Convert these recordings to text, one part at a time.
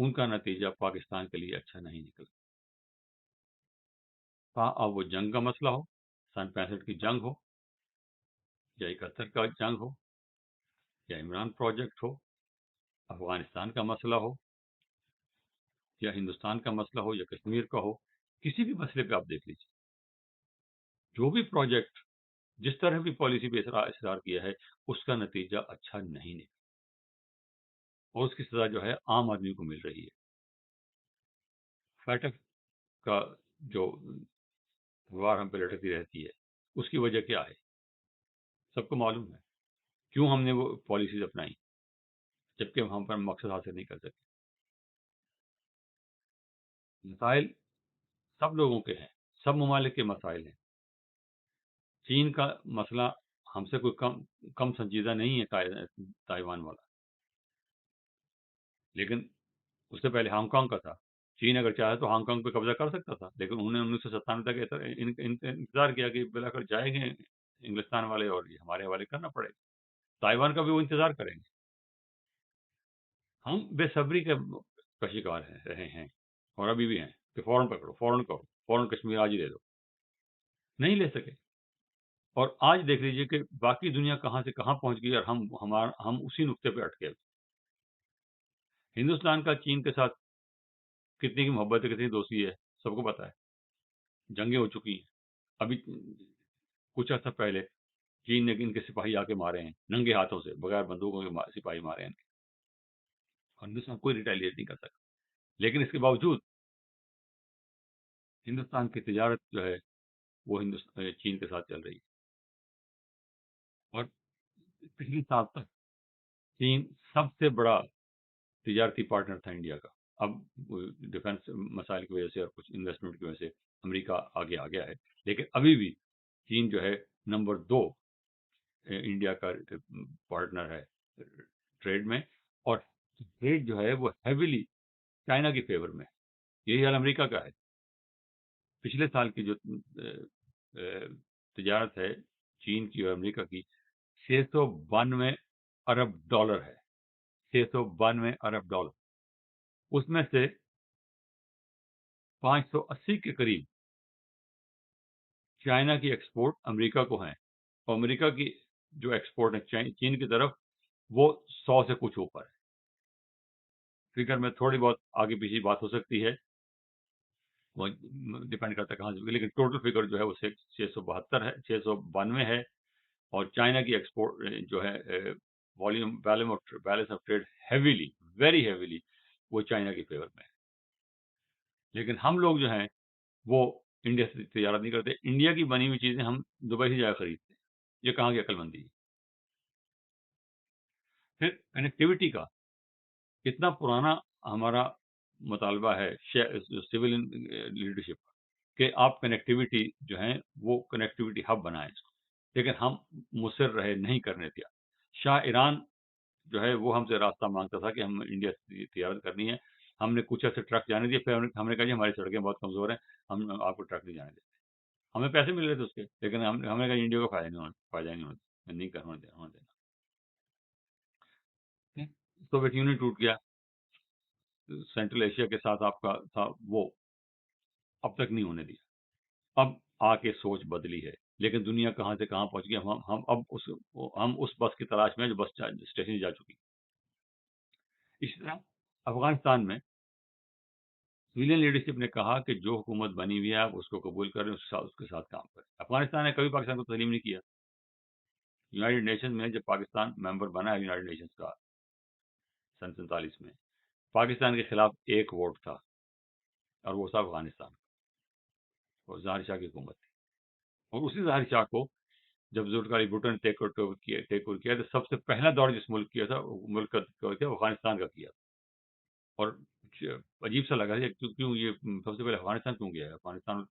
ان کا نتیجہ پاکستان کے لیے اچھا نہیں نکلا. اب وہ جنگ کا مسئلہ ہو، سن 65 کی جنگ ہو، یا 71 کا جنگ ہو، یا عمران پروجیکٹ ہو، افغانستان کا مسئلہ ہو، یا ہندوستان کا مسئلہ ہو، یا کشمیر کا ہو، کسی بھی مسئلے پہ آپ دیکھ لیجیے، جو بھی پروجیکٹ جس طرح بھی پالیسی پہ اصرار کیا ہے، اس کا نتیجہ اچھا نہیں نکلا، اور اس کی سزا جو ہے عام آدمی کو مل رہی ہے. فیٹک کا جو وار ہم پہ لٹکتی رہتی ہے، اس کی وجہ کیا ہے؟ سب کو معلوم ہے کیوں ہم نے وہ پالیسیز اپنائی، جبکہ ہم پر مقصد حاصل نہیں کر سکے. مسائل سب لوگوں کے ہیں، سب ممالک کے مسائل ہیں. چین کا مسئلہ ہم سے کوئی کم سنجیدہ نہیں ہے تائیوان والا، لیکن اس سے پہلے ہانگ کانگ کا تھا. چین اگر چاہے تو ہانگ کانگ پہ قبضہ کر سکتا تھا، لیکن انہوں نے 1997 تک انتظار کیا کہ بلاخر جائیں گے انگلستان والے اور یہ ہمارے حوالے کرنا پڑے گا. تائیوان کا بھی وہ انتظار کریں گے. ہم بے صبری کے شکار رہے ہیں، اور ابھی بھی ہیں کہ فوراً پکڑو، فوراً کرو، فوراً کشمیر آج ہی دے دو. نہیں لے سکے. اور آج دیکھ لیجئے کہ باقی دنیا کہاں سے کہاں پہنچ گئی، اور ہم اسی نقطے پہ اٹکے. ہندوستان کا چین کے ساتھ کتنی کی محبت ہے، کتنی دوستی ہے، سب کو پتا ہے. جنگیں ہو چکی ہیں. ابھی کچھ عرصہ پہلے چین نے ان کے سپاہی آ کے مارے ہیں ننگے ہاتھوں سے، بغیر بندوقوں کے سپاہی مارے ہیں. اور ہندوستان کوئی ریٹیلیٹ نہیں کر سکتا. لیکن اس کے باوجود ہندوستان کی تجارت جو ہے وہ چین کے ساتھ چل رہی ہے. اور پچھلی سال تک چین سب سے بڑا تجارتی پارٹنر تھا انڈیا کا. اب ڈیفنس مسائل کی وجہ سے اور کچھ انویسٹمنٹ کی وجہ سے امریکہ آگے آ گیا ہے، لیکن ابھی بھی چین جو ہے نمبر 2 انڈیا کا پارٹنر ہے ٹریڈ میں. اور ٹریڈ جو ہے وہ ہیویلی چائنا کی فیور میں. یہی حال امریکہ کا ہے. پچھلے سال کی جو تجارت ہے چین کی اور امریکہ کی 692 ارب ڈالر ہے. 692 ارب ڈالر. اس میں سے 580 کے قریب چائنا کی ایکسپورٹ امریکہ کو ہیں، اور امریکہ کی جو ایکسپورٹ ہے چین کی طرف وہ 100 سے کچھ اوپر ہے. فگر میں تھوڑی بہت آگے پیچھے بات ہو سکتی ہے، وہ ڈیپینڈ کرتا ہے کہاں سے، لیکن ٹوٹل فگر جو ہے وہ 672 ہے، 692 ہے. اور چائنا کی ایکسپورٹ جو ہے balance of trade heavily, very heavily وہ چائنا کی فیور میں ہے. لیکن ہم لوگ جو ہیں وہ انڈیا سے تجارت نہیں کرتے. انڈیا کی بنی ہوئی چیزیں ہم دبئی سے جا خریدتے ہیں. یہ کہاں کی عقل مندی ہے؟ پھر کنیکٹیوٹی کا اتنا پرانا ہمارا مطالبہ ہے سول لیڈرشپ کہ آپ کنیکٹیوٹی جو ہیں وہ کنیکٹیوٹی ہب بنائیں اس کو، لیکن ہم مصر رہے نہیں کرنے دیا. شاہ ایران جو ہے وہ ہم سے راستہ مانگتا تھا کہ ہم انڈیا سے تجارت کرنی ہے. ہم نے کچھ ایسے ٹرک جانے دیے، پھر ہم نے کہا جی ہماری سڑکیں بہت کمزور ہیں، ہم آپ کو ٹرک نہیں جانے دیتے. ہمیں پیسے مل رہے تھے اس کے، لیکن ہمیں کہا انڈیا کو فائدہ نہیں ہونا دینا. سوویت یونین ٹوٹ گیا، سینٹرل ایشیا کے ساتھ آپ کا تھا وہ اب تک نہیں ہونے دیا. اب آ کے سوچ بدلی ہے، لیکن دنیا کہاں سے کہاں پہنچ گیا. ہم اس بس کی تلاش میں جو بس اسٹیشن جا چکی. اسی طرح افغانستان میں سویلین لیڈرشپ نے کہا کہ جو حکومت بنی ہوئی ہے آپ اس کو قبول کریں، اس کے ساتھ کام کریں. افغانستان نے کبھی پاکستان کو تسلیم نہیں کیا. یونائٹڈ نیشن میں جب پاکستان ممبر بنا ہے یونائٹڈ نیشنز کا سن 47 میں، پاکستان کے خلاف ایک ووٹ تھا، اور وہ تھا افغانستان کا، اور ظاہر شاہ کی حکومت تھی. اور اسی ظاہر شاہ کو جب ذوالفقار علی بھٹو نے ٹیک اوور کیا تو سب سے پہلا دور جس ملک کیا تھا ملک کا افغانستان کا کیا. اور عجیب سا لگا کیوں یہ سب سے پہلے افغانستان کیوں گیا ہے. افغانستان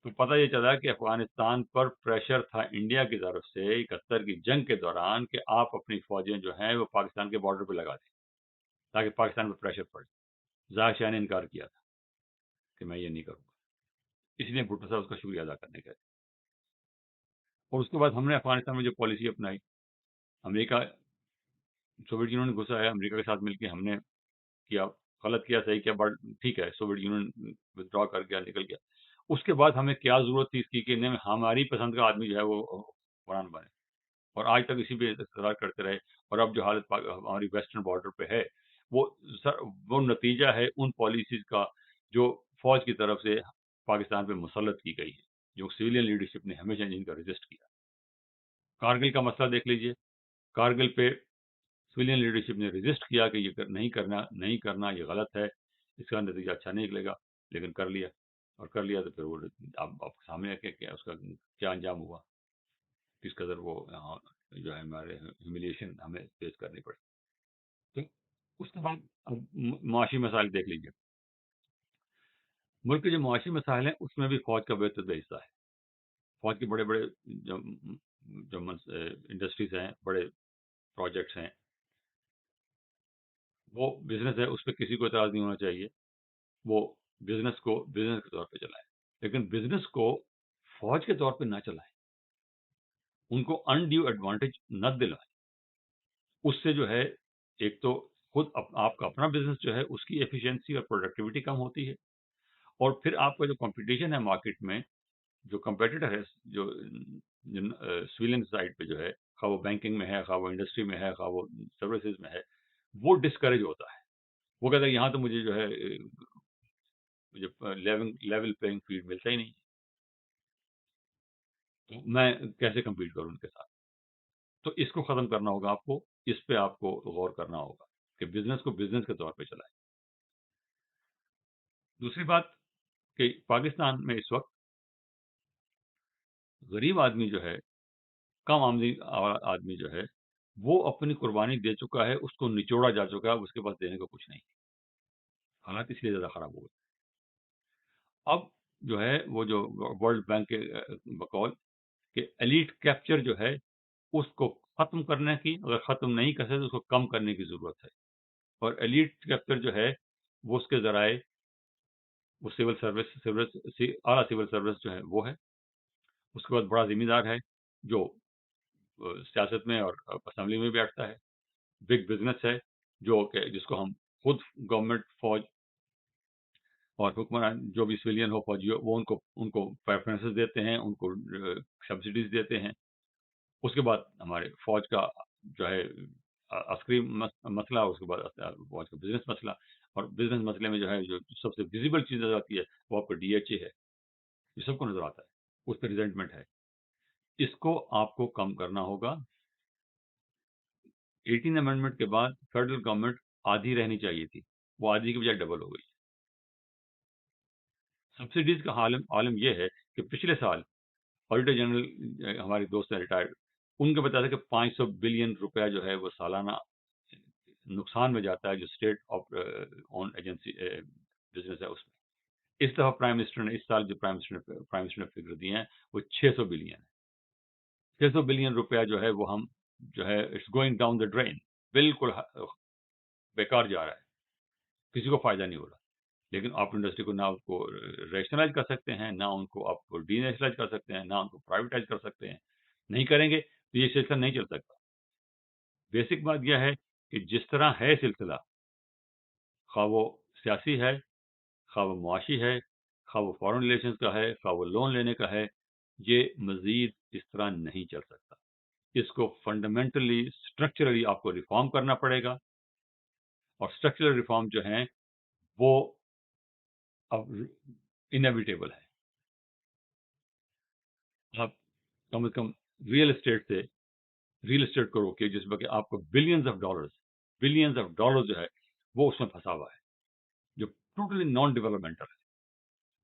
تو پتہ یہ چلا کہ افغانستان پر پریشر تھا انڈیا کی طرف سے 71 کی جنگ کے دوران کہ آپ اپنی فوجیں جو ہیں وہ پاکستان کے بارڈر پہ لگا دیں تاکہ پاکستان پر پریشر پڑے. ظاہر شاہ نے انکار کیا تھا کہ میں یہ نہیں کروں گا، اس لیے بھٹو صاحب اس کا شکریہ ادا کرنے گئے. اور اس کے بعد ہم نے افغانستان میں جو پالیسی اپنائی، امریکہ سوویت یونین نے گھسا ہے، امریکہ کے ساتھ مل کے ہم نے کیا غلط کیا صحیح کیا، بٹ ٹھیک ہے، سوویت یونین ودرا کر گیا، نکل گیا. اس کے بعد ہمیں کیا ضرورت تھی اس کی کہ ہماری پسند کا آدمی جو ہے وہ حکمران بنے، اور آج تک اسی پہ اقتدار کرتے رہے. اور اب جو حالت ہماری ویسٹرن بارڈر پہ ہے وہ وہ نتیجہ ہے ان پالیسیز کا جو فوج کی طرف سے پاکستان پہ مسلط کی گئی ہے، جو سویلین لیڈرشپ نے ہمیشہ ان کا رجسٹ کیا. کارگل کا مسئلہ دیکھ لیجئے، کارگل پہ سویلین لیڈرشپ نے رجسٹ کیا کہ یہ نہیں کرنا یہ غلط ہے، اس کا نتیجہ اچھا نہیں نکلے گا، لیکن کر لیا. اور کر لیا تو پھر وہ آپ سامنے ہے کہ اس کا کیا انجام ہوا، کس قدر وہ جو ہے ہمارے ہیوملیشن ہمیں فیس کرنی پڑی. تو اس کے بعد اب معاشی مسائل دیکھ لیجیے. ملک کے جو معاشی مسائل ہیں اس میں بھی فوج کا بہتر حصہ ہے. فوج کے بڑے بڑے جو انڈسٹریز ہیں، بڑے پروجیکٹس ہیں، وہ بزنس ہے، اس پہ کسی کو اعتراض نہیں ہونا چاہیے. وہ بزنس کو بزنس کے طور پہ چلائیں، لیکن بزنس کو فوج کے طور پہ نہ چلائیں، ان کو انڈیو ایڈوانٹیج نہ دلائیں. اس سے جو ہے ایک تو خود آپ کا اپنا بزنس جو ہے اس کی ایفیشنسی اور پروڈکٹیوٹی کم ہوتی ہے، اور پھر آپ کا جو کمپٹیشن ہے مارکیٹ میں، جو کمپیٹیٹر ہے جو سویلین سائڈ پہ جو ہے، خواہ وہ بینکنگ میں ہے، خواہ وہ انڈسٹری میں ہے، خواہ وہ سروسز میں ہے، وہ ڈسکریج ہوتا ہے. وہ کہتا ہے یہاں تو مجھے جو ہے مجھے لیول پلینگ فیلڈ ملتا ہی نہیں، تو میں کیسے کمپیٹ کروں ان کے ساتھ. تو اس کو ختم کرنا ہوگا آپ کو، اس پہ آپ کو غور کرنا ہوگا کہ بزنس کو بزنس کے طور پہ چلائیں. دوسری بات کہ پاکستان میں اس وقت غریب آدمی جو ہے، کم آمدنی آدمی جو ہے، وہ اپنی قربانی دے چکا ہے، اس کو نچوڑا جا چکا ہے، اس کے پاس دینے کو کچھ نہیں. حالات اس لیے زیادہ خراب ہو گئے. اب جو ہے وہ جو ورلڈ بینک کے بقول کہ ایلیٹ کیپچر جو ہے اس کو ختم کرنے کی، اگر ختم نہیں کر سکتے تو اس کو کم کرنے کی ضرورت ہے. اور ایلیٹ کیپچر جو ہے وہ اس کے ذرائع وہ سول سروس اعلیٰ سول سروس جو ہے وہ ہے. اس کے بعد بڑا ذمہ دار ہے جو سیاست میں اور اسمبلی میں بیٹھتا ہے. بگ بزنس ہے جو کہ جس کو ہم خود گورنمنٹ، فوج اور حکمران جو بھی سویلین ہو، فوجی ہو، وہ ان کو پریفرنسز دیتے ہیں، ان کو سبسڈیز دیتے ہیں. اس کے بعد ہمارے فوج کا جو ہے عسکری مسئلہ، اس کے بعد فوج کا بزنس مسئلہ. اور بزنس مسئلے میں جو ہے جو سب سے ویزیبل چیز نظر آتی ہے وہ آپ کا ڈی ایچ اے ہے. یہ سب کو نظر آتا ہے، اس پہ ریزنٹمنٹ ہے. اس کو آپ کو کم کرنا ہوگا. 18 امینڈمنٹ کے بعد فیڈرل گورنمنٹ آدھی رہنی چاہیے تھی، وہ آدھی کی بجائے ڈبل ہو گئی. سبسڈیز کا عالم یہ ہے کہ پچھلے سال آڈیٹر جنرل ہمارے دوست ہیں ریٹائرڈ، ان کے بتا تھا کہ 500 بلین روپیہ جو ہے وہ سالانہ نقصان میں جاتا ہے جو state of own agency business ہے اس میں. اس دفعہ پرائم منسٹر نے اس سال جو پرائم منسٹر نے فگر دیے ہیں وہ 600 بلین ہے. 600 بلین روپیہ جو ہے وہ ہم جو ہے it's going down the drain, بالکل بیکار جا رہا ہے، کسی کو فائدہ نہیں ہو رہا. لیکن آپ انڈسٹری کو نہ اس کو ریشنلائز کر سکتے ہیں، نہ ان کو آپ کو ڈی نیشنلائز کر سکتے ہیں، نہ ان کو پرائیویٹائز کر سکتے ہیں. نہیں کریں گے تو یہ سلسلہ نہیں چل سکتا. بیسک بات یہ ہے کہ جس طرح ہے سلسلہ، خواہ وہ سیاسی ہے، خواہ وہ معاشی ہے، خواہ وہ فارن ریلیشنز کا ہے، خواہ وہ لون لینے کا ہے، یہ مزید اس طرح نہیں چل سکتا. اس کو فنڈامنٹلی اسٹرکچرلی آپ کو ریفارم کرنا پڑے گا. اور اسٹرکچرل ریفارم جو ہیں وہ اب انیویٹیبل ہے. آپ کم از کم ریئل اسٹیٹ کو روکیے جس میں کہ آپ کو بلینز آف ڈالرز جو ہے وہ اس میں پھنسا ہوا ہے، جو ٹوٹلی نان ڈیولپمنٹل ہے.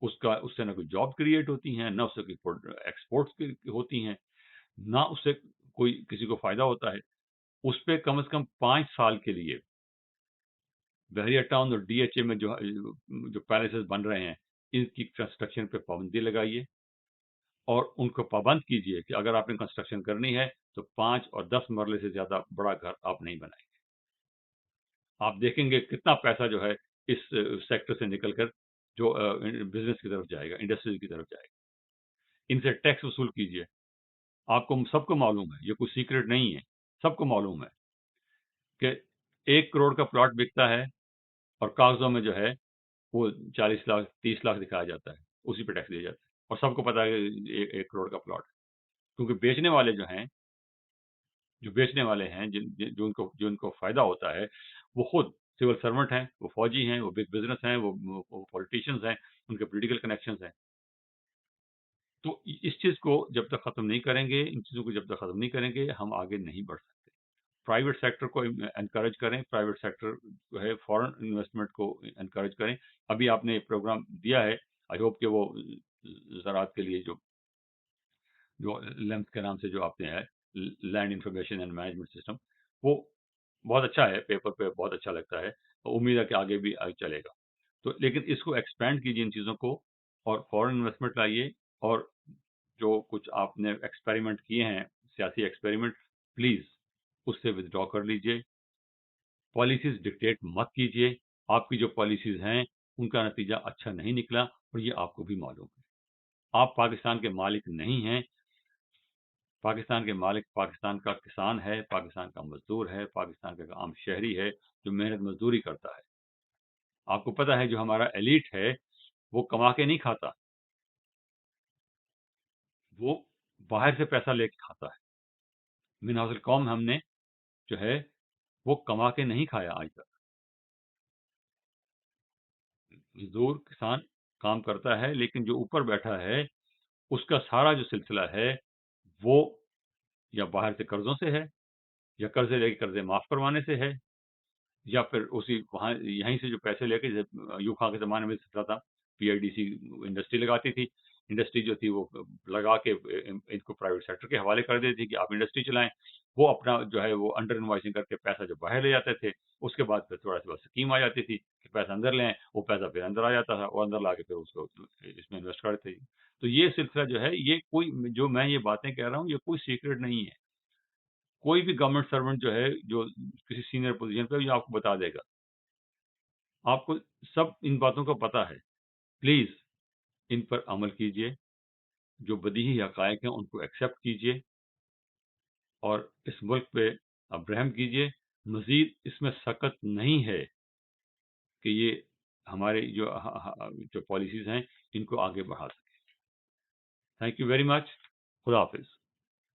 اس سے نہ کوئی جاب کریٹ ہوتی ہیں، نہ اس سے کوئی ایکسپورٹس ہوتی ہیں، نہ اس سے کوئی کسی کو فائدہ ہوتا ہے. اس پہ کم از کم 5 سال کے لیے بحریہ ٹاؤن اور ڈی ایچ اے میں جو پیلسز بن رہے ہیں ان کی کنسٹرکشن پہ پابندی لگائیے، اور ان کو پابند کیجئے کہ اگر آپ نے کنسٹرکشن کرنی ہے تو 5 اور 10 مرلے سے زیادہ بڑا گھر آپ نہیں بنائیں گے. آپ دیکھیں گے کتنا پیسہ جو ہے اس سیکٹر سے نکل کر جو بزنس کی طرف جائے گا، انڈسٹری کی طرف جائے گا. ان سے ٹیکس وصول کیجئے. آپ کو سب کو معلوم ہے، یہ کوئی سیکرٹ نہیں ہے، سب کو معلوم ہے کہ 1 کروڑ کا پلاٹ بکتا ہے اور کاغذوں میں جو ہے وہ 40 لاکھ 30 لاکھ دکھایا جاتا ہے، اسی پہ ٹیکس دیا جاتا ہے، اور سب کو پتا ہے کہ 1 کروڑ کا پلاٹ ہے، کیونکہ بیچنے والے جو بیچنے والے ہیں جو ان کو فائدہ ہوتا ہے، وہ خود سول سرونٹ ہیں، وہ فوجی ہیں، وہ بگ بزنس ہیں، وہ پولیٹیشینز ہیں، ان کے پولیٹیکل کنیکشنز ہیں. تو اس چیز کو جب تک ختم نہیں کریں گے، ان چیزوں کو جب تک ختم نہیں کریں گے، ہم آگے نہیں بڑھ سکتے. پرائیویٹ سیکٹر کو انکریج کریں، پرائیویٹ سیکٹر جو ہے فورن انویسٹمنٹ کو انکریج کریں. ابھی آپ نے ایک پروگرام دیا ہے، آئی ہوپ کہ وہ زراعت کے لیے جو لیمپ کے نام سے جو آپ نے ہے، land information and management system, وہ بہت اچھا ہے، پیپر پہ بہت اچھا لگتا ہے، امید ہے کہ آگے بھی چلے گا. تو لیکن اس کو ایکسپینڈ کیجیے ان چیزوں کو، اور فورن انویسٹمنٹ لائیے، اور جو کچھ آپ نے ایکسپیریمنٹ کیے ہیں، سیاسی ایکسپیریمنٹ، پلیز اس سے ودرا کر لیجیے. پالیسیز ڈکٹیٹ مت کیجیے. آپ کی جو پالیسیز ہیں ان کا نتیجہ اچھا نہیں نکلا، اور یہ آپ کو بھی معلوم ہے. آپ پاکستان کے مالک نہیں ہیں. پاکستان کے مالک پاکستان کا کسان ہے، پاکستان کا مزدور ہے، پاکستان کا عام شہری ہے جو محنت مزدوری کرتا ہے. آپ کو پتہ ہے جو ہمارا ایلیٹ ہے وہ کما کے نہیں کھاتا، وہ باہر سے پیسہ لے کے کھاتا ہے. من حاصل قوم ہم نے جو ہے وہ کما کے نہیں کھایا آج تک. مزدور کسان کام کرتا ہے، لیکن جو اوپر بیٹھا ہے اس کا سارا جو سلسلہ ہے وہ یا باہر سے قرضوں سے ہے، یا قرضے لے کے قرضے معاف کروانے سے ہے، یا پھر اسی وہاں یہیں سے جو پیسے لے کے یوکھا کے زمانے میں سلسلہ تھا، پی آئی ڈی سی انڈسٹری لگاتی تھی، انڈسٹری جو تھی وہ لگا کے ان کو پرائیویٹ سیکٹر کے حوالے کر دیتی تھی کہ آپ انڈسٹری چلائیں. وہ اپنا جو ہے وہ انڈر انوائسنگ کر کے پیسہ جو باہر لے جاتے تھے، اس کے بعد پھر تھوڑا سا اسکیم آ جاتی تھی کہ پیسہ اندر لیں، وہ پیسہ پھر اندر آ جاتا تھا، اور اندر لا کے پھر اس کو اس میں انویسٹ کرتے تھے. تو یہ سلسلہ جو ہے، یہ کوئی جو میں یہ باتیں کہہ رہا ہوں یہ کوئی سیکرٹ نہیں ہے. کوئی بھی گورنمنٹ سرونٹ جو ہے جو کسی سینئر پوزیشن پہ، یہ آپ کو بتا دے گا. آپ کو سب ان باتوں کا پتہ ہے. پلیز ان پر عمل کیجئے، جو بدیہی حقائق ہیں ان کو ایکسیپٹ کیجئے، اور اس ملک پہ اب رحم کیجئے. مزید اس میں سخت نہیں ہے کہ یہ ہمارے جو پالیسیز ہیں ان کو آگے بڑھا سکے. Thank you very much. خدا حافظ.